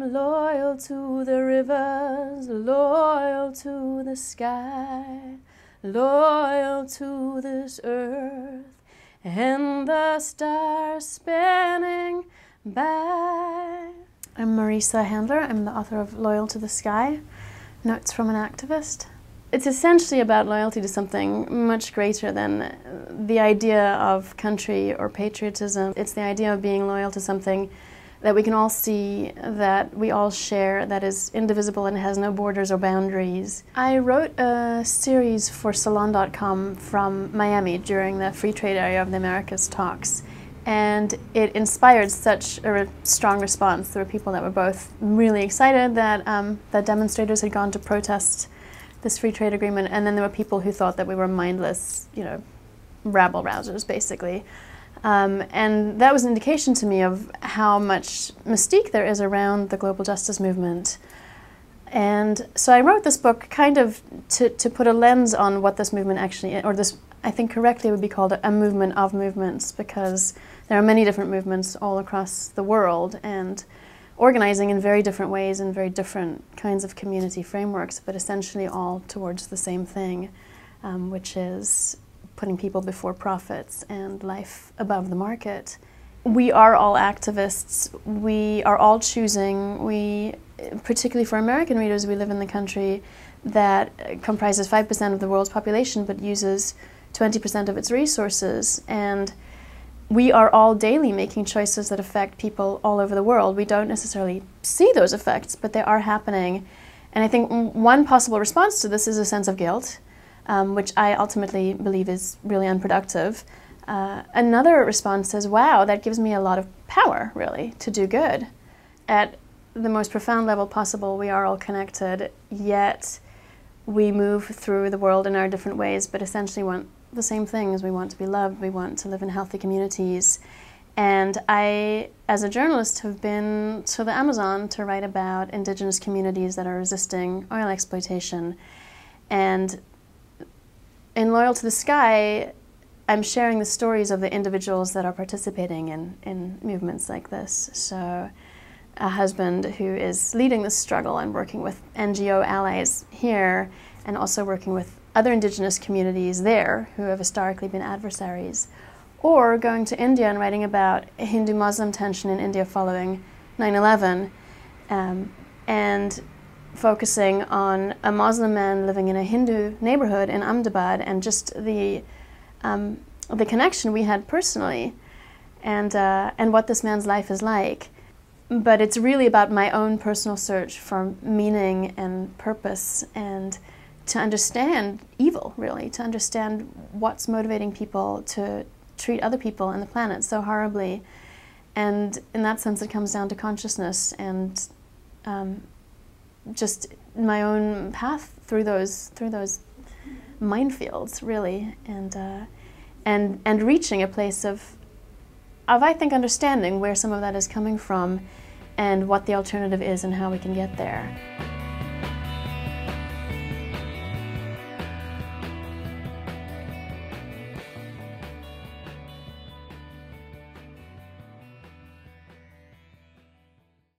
loyal to the rivers, loyal to the sky, loyal to this earth and the stars spinning by. I'm Marisa Handler. I'm the author of Loyal to the Sky, Notes from an Activist. It's essentially about loyalty to something much greater than the idea of country or patriotism. It's the idea of being loyal to something that we can all see, that we all share, that is indivisible and has no borders or boundaries. I wrote a series for Salon.com from Miami during the Free Trade Area of the Americas talks, and it inspired such a strong response. There were people that were both really excited that, that demonstrators had gone to protest this free trade agreement, and then there were people who thought that we were mindless, you know, rabble-rousers, basically. And that was an indication to me of how much mystique there is around the global justice movement. And so I wrote this book kind of to put a lens on what this movement actually is, or this, I think correctly would be called a movement of movements, because there are many different movements all across the world and organizing in very different ways in very different kinds of community frameworks, but essentially all towards the same thing, which is putting people before profits and life above the market. We are all activists. We are all choosing. Particularly for American readers, we live in the country that comprises 5% of the world's population but uses 20% of its resources. And we are all daily making choices that affect people all over the world. We don't necessarily see those effects, but they are happening. And I think one possible response to this is a sense of guilt, which I ultimately believe is really unproductive. Another response is, wow, that gives me a lot of power, really, to do good. At the most profound level possible, we are all connected, yet we move through the world in our different ways, but essentially want the same things. We want to be loved, we want to live in healthy communities. And I, as a journalist, have been to the Amazon to write about indigenous communities that are resisting oil exploitation. And in Loyal to the Sky, I'm sharing the stories of the individuals that are participating in movements like this. So a husband who is leading this struggle and working with NGO allies here, and also working with other indigenous communities there who have historically been adversaries. Or going to India and writing about Hindu-Muslim tension in India following 9/11, and focusing on a Muslim man living in a Hindu neighborhood in Ahmedabad, and just the connection we had personally, and what this man's life is like. But it's really about my own personal search for meaning and purpose, and to understand evil, really, to understand what's motivating people to treat other people and the planet so horribly. And in that sense, it comes down to consciousness and just my own path through those minefields, really, and reaching a place of I think understanding where some of that is coming from and what the alternative is and how we can get there.